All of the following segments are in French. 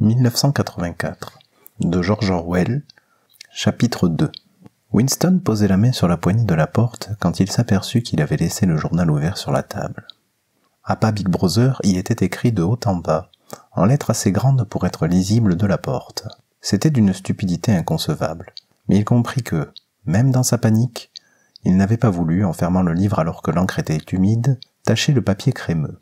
1984 de George Orwell, chapitre 2. Winston posait la main sur la poignée de la porte quand il s'aperçut qu'il avait laissé le journal ouvert sur la table. Appât Big Brother y était écrit de haut en bas, en lettres assez grandes pour être lisibles de la porte. C'était d'une stupidité inconcevable, mais il comprit que, même dans sa panique, il n'avait pas voulu, en fermant le livre alors que l'encre était humide, tacher le papier crémeux.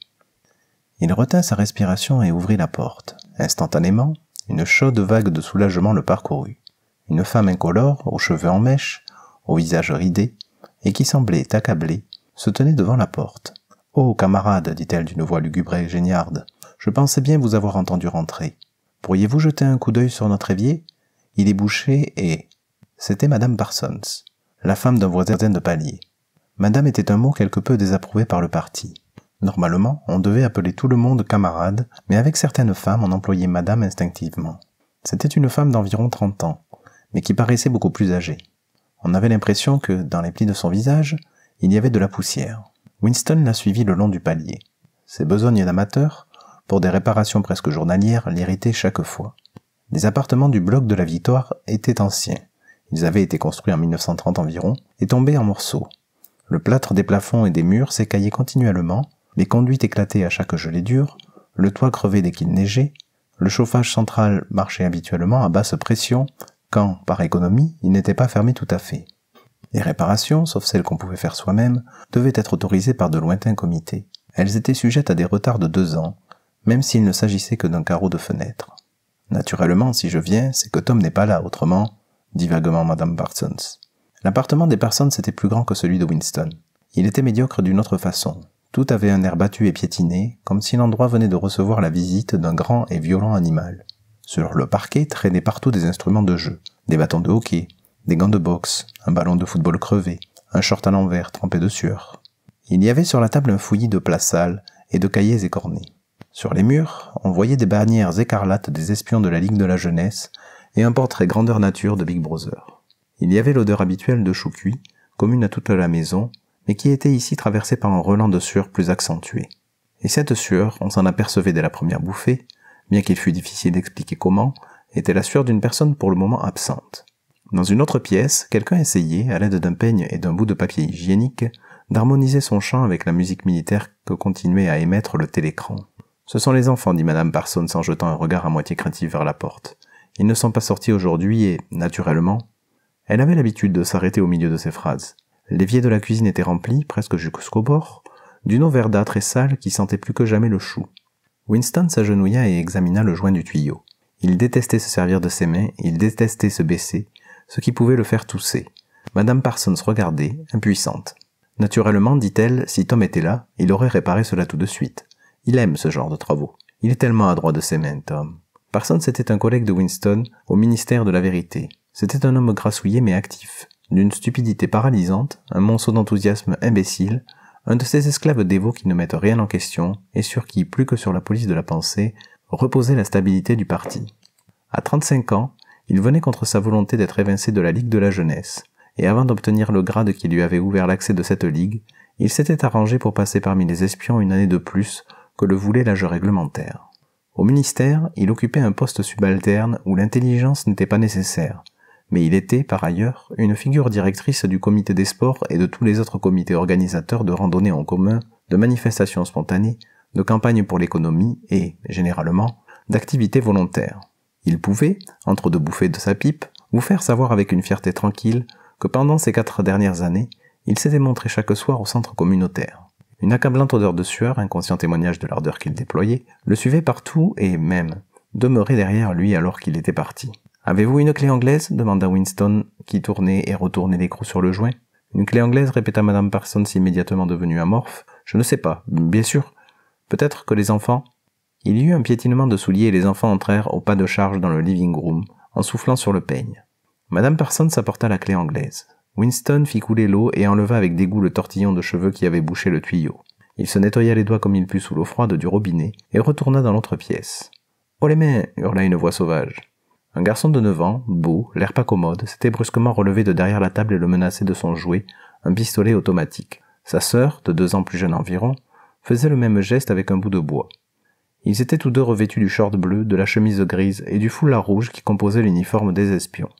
Il retint sa respiration et ouvrit la porte. Instantanément, une chaude vague de soulagement le parcourut. Une femme incolore, aux cheveux en mèche, au visage ridé, et qui semblait accablée, se tenait devant la porte. « Oh, camarade, dit-elle d'une voix lugubre et géniarde, je pensais bien vous avoir entendu rentrer. Pourriez-vous jeter un coup d'œil sur notre évier? Il est bouché et... » C'était Madame Parsons, la femme d'un voisin de palier. Madame était un mot quelque peu désapprouvé par le parti. Normalement, on devait appeler tout le monde camarade, mais avec certaines femmes, on employait Madame instinctivement. C'était une femme d'environ 30 ans, mais qui paraissait beaucoup plus âgée. On avait l'impression que, dans les plis de son visage, il y avait de la poussière. Winston la suivit le long du palier. Ses besognes d'amateur, pour des réparations presque journalières, l'irritaient chaque fois. Les appartements du bloc de la Victoire étaient anciens. Ils avaient été construits en 1930 environ et tombés en morceaux. Le plâtre des plafonds et des murs s'écaillait continuellement, les conduites éclataient à chaque gelée dure, le toit crevait dès qu'il neigeait, le chauffage central marchait habituellement à basse pression quand, par économie, il n'était pas fermé tout à fait. Les réparations, sauf celles qu'on pouvait faire soi-même, devaient être autorisées par de lointains comités. Elles étaient sujettes à des retards de 2 ans, même s'il ne s'agissait que d'un carreau de fenêtre. Naturellement, si je viens, c'est que Tom n'est pas là, autrement, dit vaguement Madame Parsons. L'appartement des Parsons était plus grand que celui de Winston. Il était médiocre d'une autre façon. Tout avait un air battu et piétiné, comme si l'endroit venait de recevoir la visite d'un grand et violent animal. Sur le parquet traînaient partout des instruments de jeu, des bâtons de hockey, des gants de boxe, un ballon de football crevé, un short à l'envers trempé de sueur. Il y avait sur la table un fouillis de plats sales et de cahiers écornés. Sur les murs, on voyait des bannières écarlates des espions de la Ligue de la Jeunesse et un portrait grandeur nature de Big Brother. Il y avait l'odeur habituelle de chou cuit, commune à toute la maison, mais qui était ici traversée par un relent de sueur plus accentué. Et cette sueur, on s'en apercevait dès la première bouffée, bien qu'il fût difficile d'expliquer comment, était la sueur d'une personne pour le moment absente. Dans une autre pièce, quelqu'un essayait, à l'aide d'un peigne et d'un bout de papier hygiénique, d'harmoniser son chant avec la musique militaire que continuait à émettre le télécran. « Ce sont les enfants, dit Madame Parsons en jetant un regard à moitié craintif vers la porte. Ils ne sont pas sortis aujourd'hui et, naturellement... » Elle avait l'habitude de s'arrêter au milieu de ses phrases. L'évier de la cuisine était rempli, presque jusqu'au bord, d'une eau verdâtre et sale qui sentait plus que jamais le chou. Winston s'agenouilla et examina le joint du tuyau. Il détestait se servir de ses mains, il détestait se baisser, ce qui pouvait le faire tousser. Madame Parsons regardait, impuissante. Naturellement, dit-elle, si Tom était là, il aurait réparé cela tout de suite. Il aime ce genre de travaux. Il est tellement adroit de ses mains, Tom. Parsons était un collègue de Winston au ministère de la Vérité. C'était un homme grassouillet mais actif, d'une stupidité paralysante, un monceau d'enthousiasme imbécile, un de ces esclaves dévots qui ne mettent rien en question et sur qui, plus que sur la police de la pensée, reposait la stabilité du parti. À 35 ans, il venait contre sa volonté d'être évincé de la Ligue de la Jeunesse, et avant d'obtenir le grade qui lui avait ouvert l'accès de cette ligue, il s'était arrangé pour passer parmi les espions une année de plus que le voulait l'âge réglementaire. Au ministère, il occupait un poste subalterne où l'intelligence n'était pas nécessaire, mais il était, par ailleurs, une figure directrice du comité des sports et de tous les autres comités organisateurs de randonnées en commun, de manifestations spontanées, de campagnes pour l'économie et, généralement, d'activités volontaires. Il pouvait, entre 2 bouffées de sa pipe, vous faire savoir avec une fierté tranquille que pendant ces 4 dernières années, il s'était montré chaque soir au centre communautaire. Une accablante odeur de sueur, inconscient témoignage de l'ardeur qu'il déployait, le suivait partout et, même, demeurait derrière lui alors qu'il était parti. « Avez-vous une clé anglaise » demanda Winston, qui tournait et retournait l'écrou sur le joint. « Une clé anglaise » répéta Madame Parsons immédiatement devenue amorphe. « Je ne sais pas. Bien sûr. Peut-être que les enfants... » Il y eut un piétinement de souliers et les enfants entrèrent au pas de charge dans le living room, en soufflant sur le peigne. Madame Parsons apporta la clé anglaise. Winston fit couler l'eau et enleva avec dégoût le tortillon de cheveux qui avait bouché le tuyau. Il se nettoya les doigts comme il put sous l'eau froide du robinet et retourna dans l'autre pièce. « Oh les mains » hurla une voix sauvage. Un garçon de 9 ans, beau, l'air pas commode, s'était brusquement relevé de derrière la table et le menaçait de son jouet, un pistolet automatique. Sa sœur, de 2 ans plus jeune environ, faisait le même geste avec un bout de bois. Ils étaient tous deux revêtus du short bleu, de la chemise grise et du foulard rouge qui composait l'uniforme des espions.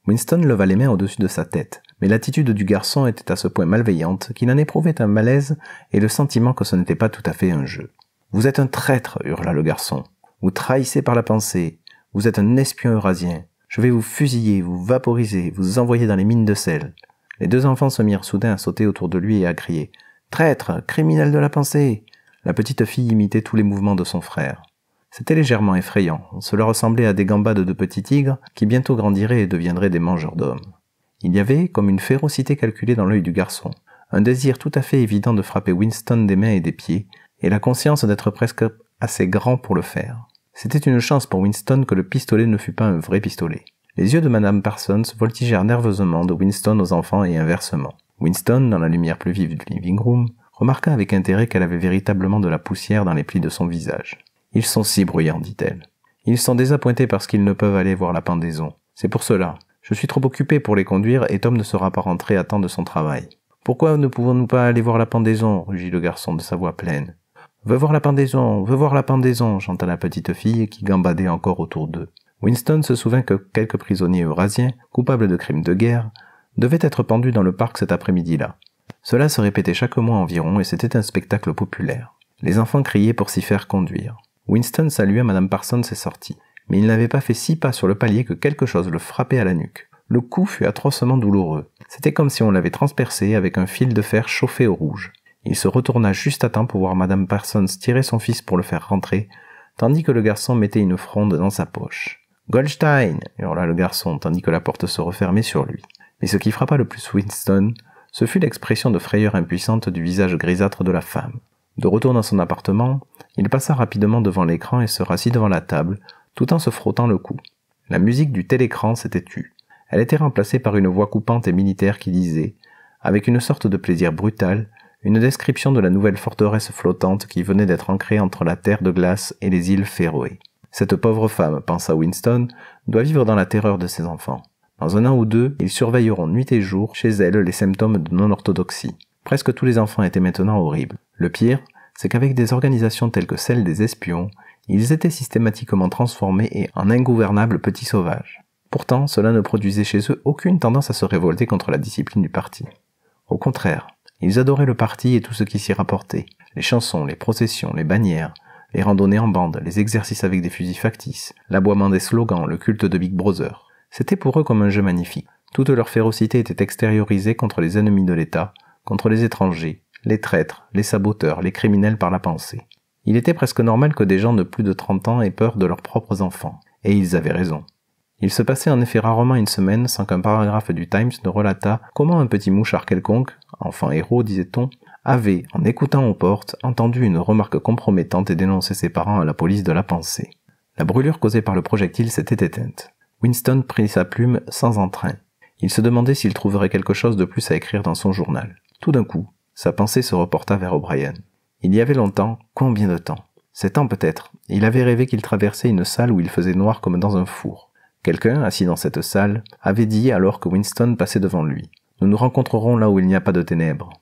Winston leva les mains au-dessus de sa tête, mais l'attitude du garçon était à ce point malveillante qu'il en éprouvait un malaise et le sentiment que ce n'était pas tout à fait un jeu. « Vous êtes un traître !» hurla le garçon. « Vous trahissez par la pensée. Vous êtes un espion eurasien. Je vais vous fusiller, vous vaporiser, vous envoyer dans les mines de sel. » Les deux enfants se mirent soudain à sauter autour de lui et à crier « Traître! Criminel de la pensée !» La petite fille imitait tous les mouvements de son frère. C'était légèrement effrayant. Cela ressemblait à des gambades de petits tigres qui bientôt grandiraient et deviendraient des mangeurs d'hommes. Il y avait comme une férocité calculée dans l'œil du garçon, un désir tout à fait évident de frapper Winston des mains et des pieds, et la conscience d'être presque assez grand pour le faire. C'était une chance pour Winston que le pistolet ne fût pas un vrai pistolet. Les yeux de Madame Parsons voltigèrent nerveusement de Winston aux enfants et inversement. Winston, dans la lumière plus vive du living room, remarqua avec intérêt qu'elle avait véritablement de la poussière dans les plis de son visage. « Ils sont si bruyants, dit-elle. Ils sont désappointés parce qu'ils ne peuvent aller voir la pendaison. C'est pour cela. Je suis trop occupée pour les conduire et Tom ne sera pas rentré à temps de son travail. Pourquoi ne pouvons-nous pas aller voir la pendaison » rugit le garçon de sa voix pleine. « Veux voir la pendaison, chanta la petite fille qui gambadait encore autour d'eux. Winston se souvint que quelques prisonniers eurasiens, coupables de crimes de guerre, devaient être pendus dans le parc cet après-midi-là. Cela se répétait chaque mois environ et c'était un spectacle populaire. Les enfants criaient pour s'y faire conduire. Winston salua Madame Parsons et sortit. Mais il n'avait pas fait 6 pas sur le palier que quelque chose le frappait à la nuque. Le coup fut atrocement douloureux. C'était comme si on l'avait transpercé avec un fil de fer chauffé au rouge. Il se retourna juste à temps pour voir Madame Parsons tirer son fils pour le faire rentrer, tandis que le garçon mettait une fronde dans sa poche. « Goldstein !» hurla le garçon, tandis que la porte se refermait sur lui. Mais ce qui frappa le plus Winston, ce fut l'expression de frayeur impuissante du visage grisâtre de la femme. De retour dans son appartement, il passa rapidement devant l'écran et se rassit devant la table, tout en se frottant le cou. La musique du télécran s'était tue. Elle était remplacée par une voix coupante et militaire qui disait, avec une sorte de plaisir brutal, une description de la nouvelle forteresse flottante qui venait d'être ancrée entre la terre de glace et les îles Féroé. Cette pauvre femme, pensa Winston, doit vivre dans la terreur de ses enfants. Dans 1 an ou 2, ils surveilleront nuit et jour chez elle les symptômes de non-orthodoxie. Presque tous les enfants étaient maintenant horribles. Le pire, c'est qu'avec des organisations telles que celle des espions, ils étaient systématiquement transformés en ingouvernables petits sauvages. Pourtant, cela ne produisait chez eux aucune tendance à se révolter contre la discipline du parti. Au contraire, ils adoraient le parti et tout ce qui s'y rapportait. Les chansons, les processions, les bannières, les randonnées en bande, les exercices avec des fusils factices, l'aboiement des slogans, le culte de Big Brother. C'était pour eux comme un jeu magnifique. Toute leur férocité était extériorisée contre les ennemis de l'État, contre les étrangers, les traîtres, les saboteurs, les criminels par la pensée. Il était presque normal que des gens de plus de 30 ans aient peur de leurs propres enfants. Et ils avaient raison. Il se passait en effet rarement une semaine sans qu'un paragraphe du Times ne relatât comment un petit mouchard quelconque, enfant héros disait-on, avait, en écoutant aux portes, entendu une remarque compromettante et dénoncé ses parents à la police de la pensée. La brûlure causée par le projectile s'était éteinte. Winston prit sa plume sans entrain. Il se demandait s'il trouverait quelque chose de plus à écrire dans son journal. Tout d'un coup, sa pensée se reporta vers O'Brien. Il y avait longtemps, combien de temps? 7 ans peut-être. Il avait rêvé qu'il traversait une salle où il faisait noir comme dans un four. Quelqu'un, assis dans cette salle, avait dit alors que Winston passait devant lui. « Nous nous rencontrerons là où il n'y a pas de ténèbres. »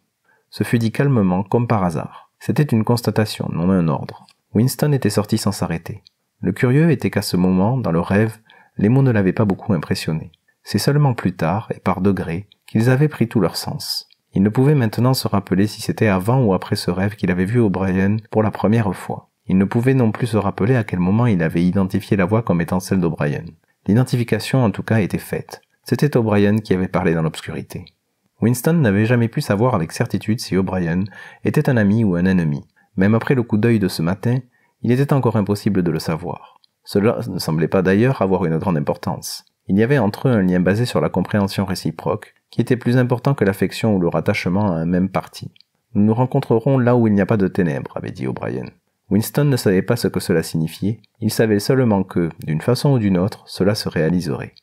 Ce fut dit calmement, comme par hasard. C'était une constatation, non un ordre. Winston était sorti sans s'arrêter. Le curieux était qu'à ce moment, dans le rêve, les mots ne l'avaient pas beaucoup impressionné. C'est seulement plus tard, et par degrés, qu'ils avaient pris tout leur sens. Il ne pouvait maintenant se rappeler si c'était avant ou après ce rêve qu'il avait vu O'Brien pour la première fois. Il ne pouvait non plus se rappeler à quel moment il avait identifié la voix comme étant celle d'O'Brien. L'identification en tout cas était faite. C'était O'Brien qui avait parlé dans l'obscurité. Winston n'avait jamais pu savoir avec certitude si O'Brien était un ami ou un ennemi. Même après le coup d'œil de ce matin, il était encore impossible de le savoir. Cela ne semblait pas d'ailleurs avoir une grande importance. Il y avait entre eux un lien basé sur la compréhension réciproque, qui était plus important que l'affection ou le rattachement à un même parti. « Nous nous rencontrerons là où il n'y a pas de ténèbres », avait dit O'Brien. Winston ne savait pas ce que cela signifiait, il savait seulement que, d'une façon ou d'une autre, cela se réaliserait.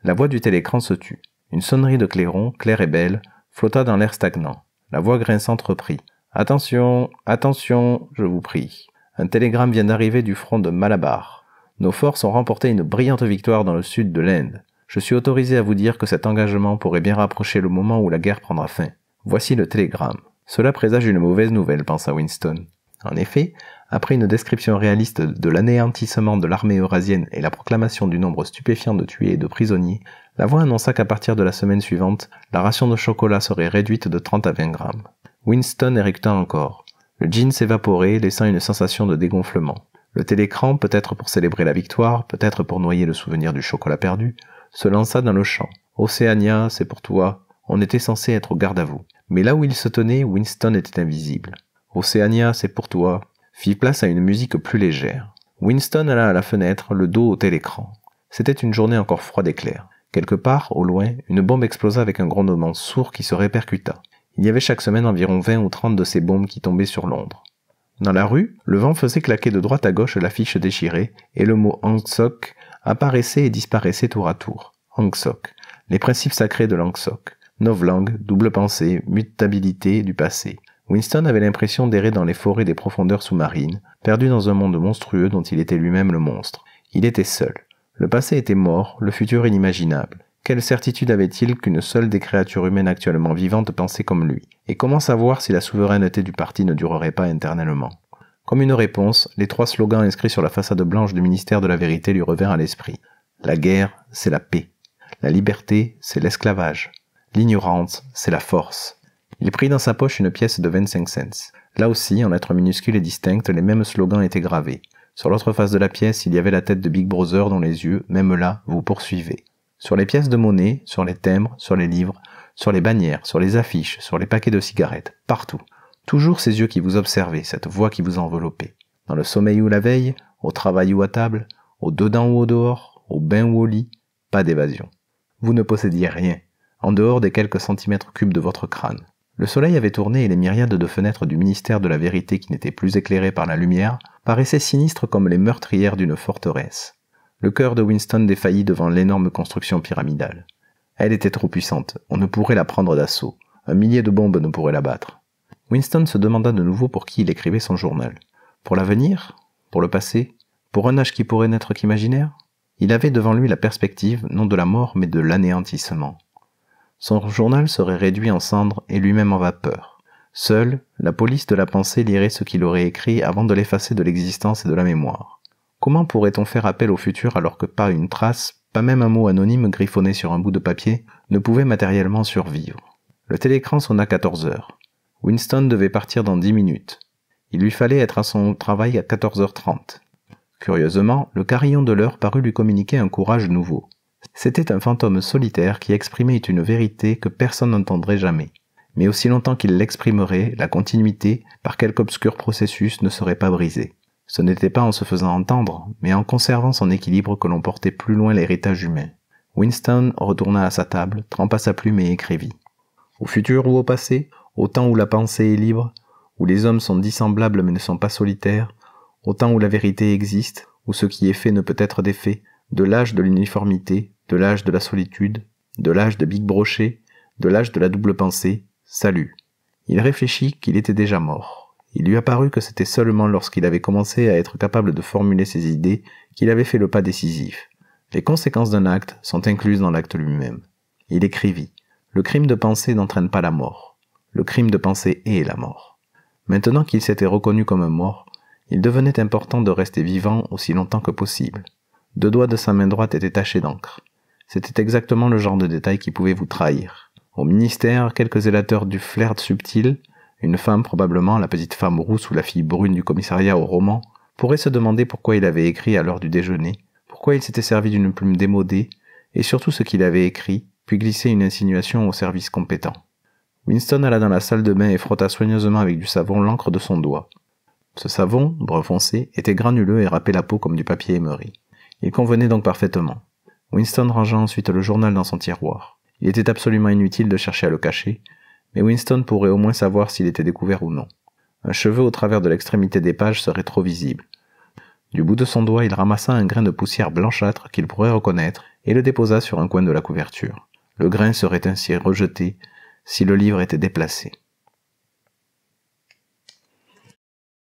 La voix du télécran se tut. Une sonnerie de clairon, claire et belle, flotta dans l'air stagnant. La voix grinçante reprit. « Attention, attention, je vous prie. Un télégramme vient d'arriver du front de Malabar. Nos forces ont remporté une brillante victoire dans le sud de l'Inde. Je suis autorisé à vous dire que cet engagement pourrait bien rapprocher le moment où la guerre prendra fin. Voici le télégramme. Cela présage une mauvaise nouvelle, pensa Winston. En effet, après une description réaliste de l'anéantissement de l'armée eurasienne et la proclamation du nombre stupéfiant de tués et de prisonniers, la voix annonça qu'à partir de la semaine suivante, la ration de chocolat serait réduite de 30 à 20 grammes. Winston éructa encore. Le gin s'évaporait, laissant une sensation de dégonflement. Le télécran, peut-être pour célébrer la victoire, peut-être pour noyer le souvenir du chocolat perdu, se lança dans le champ. « Océania, c'est pour toi. On était censé être au garde à vous. » Mais là où il se tenait, Winston était invisible. « Océania, c'est pour toi. » fit place à une musique plus légère. Winston alla à la fenêtre, le dos au télécran. C'était une journée encore froide et claire. Quelque part, au loin, une bombe explosa avec un grondement sourd qui se répercuta. Il y avait chaque semaine environ 20 ou 30 de ces bombes qui tombaient sur Londres. Dans la rue, le vent faisait claquer de droite à gauche l'affiche déchirée, et le mot « Ang-Sok » apparaissait et disparaissait tour à tour. Ang-Sok, les principes sacrés de l'Ang-Sok. Novlangue, double pensée, mutabilité du passé. Winston avait l'impression d'errer dans les forêts des profondeurs sous-marines, perdu dans un monde monstrueux dont il était lui-même le monstre. Il était seul. Le passé était mort, le futur inimaginable. Quelle certitude avait-il qu'une seule des créatures humaines actuellement vivantes pensait comme lui? Et comment savoir si la souveraineté du parti ne durerait pas éternellement? Comme une réponse, les 3 slogans inscrits sur la façade blanche du ministère de la Vérité lui revinrent à l'esprit. La guerre, c'est la paix. La liberté, c'est l'esclavage. L'ignorance, c'est la force. Il prit dans sa poche une pièce de 25 cents. Là aussi, en lettres minuscules et distinctes, les mêmes slogans étaient gravés. Sur l'autre face de la pièce, il y avait la tête de Big Brother dont les yeux, même là, vous poursuivaient. Sur les pièces de monnaie, sur les timbres, sur les livres, sur les bannières, sur les affiches, sur les paquets de cigarettes, partout. Toujours ces yeux qui vous observaient, cette voix qui vous enveloppait. Dans le sommeil ou la veille, au travail ou à table, au dedans ou au dehors, au bain ou au lit, pas d'évasion. Vous ne possédiez rien, en dehors des quelques centimètres cubes de votre crâne. Le soleil avait tourné et les myriades de fenêtres du ministère de la Vérité qui n'étaient plus éclairées par la lumière paraissaient sinistres comme les meurtrières d'une forteresse. Le cœur de Winston défaillit devant l'énorme construction pyramidale. Elle était trop puissante, on ne pourrait la prendre d'assaut. Un millier de bombes ne pourrait la battre. Winston se demanda de nouveau pour qui il écrivait son journal. Pour l'avenir? Pour le passé? Pour un âge qui pourrait n'être qu'imaginaire? Il avait devant lui la perspective, non de la mort, mais de l'anéantissement. Son journal serait réduit en cendres et lui-même en vapeur. Seule, la police de la pensée lirait ce qu'il aurait écrit avant de l'effacer de l'existence et de la mémoire. Comment pourrait-on faire appel au futur alors que pas une trace, pas même un mot anonyme griffonné sur un bout de papier, ne pouvait matériellement survivre? Le télécran sonna 14 heures. Winston devait partir dans 10 minutes. Il lui fallait être à son travail à 14h30. Curieusement, le carillon de l'heure parut lui communiquer un courage nouveau. C'était un fantôme solitaire qui exprimait une vérité que personne n'entendrait jamais. Mais aussi longtemps qu'il l'exprimerait, la continuité, par quelque obscur processus, ne serait pas brisée. Ce n'était pas en se faisant entendre, mais en conservant son équilibre que l'on portait plus loin l'héritage humain. Winston retourna à sa table, trempa sa plume et écrivit. Au futur ou au passé, au temps où la pensée est libre, où les hommes sont dissemblables mais ne sont pas solitaires, au temps où la vérité existe, où ce qui est fait ne peut être défait, de l'âge de l'uniformité, de l'âge de la solitude, de l'âge de Big Brochet, de l'âge de la double pensée, salut. Il réfléchit qu'il était déjà mort. Il lui apparut que c'était seulement lorsqu'il avait commencé à être capable de formuler ses idées qu'il avait fait le pas décisif. Les conséquences d'un acte sont incluses dans l'acte lui-même. Il écrivit « Le crime de pensée n'entraîne pas la mort. Le crime de pensée est la mort. » Maintenant qu'il s'était reconnu comme un mort, il devenait important de rester vivant aussi longtemps que possible. 2 doigts de sa main droite étaient tachés d'encre. C'était exactement le genre de détail qui pouvait vous trahir. Au ministère, quelques zélateurs du flirt subtil, une femme probablement, la petite femme rousse ou la fille brune du commissariat au roman, pourraient se demander pourquoi il avait écrit à l'heure du déjeuner, pourquoi il s'était servi d'une plume démodée, et surtout ce qu'il avait écrit, puis glisser une insinuation au service compétent. Winston alla dans la salle de bain et frotta soigneusement avec du savon l'encre de son doigt. Ce savon, brun foncé, était granuleux et râpait la peau comme du papier émeri. Il convenait donc parfaitement. Winston rangea ensuite le journal dans son tiroir. Il était absolument inutile de chercher à le cacher, mais Winston pourrait au moins savoir s'il était découvert ou non. Un cheveu au travers de l'extrémité des pages serait trop visible. Du bout de son doigt, il ramassa un grain de poussière blanchâtre qu'il pourrait reconnaître et le déposa sur un coin de la couverture. Le grain serait ainsi rejeté si le livre était déplacé.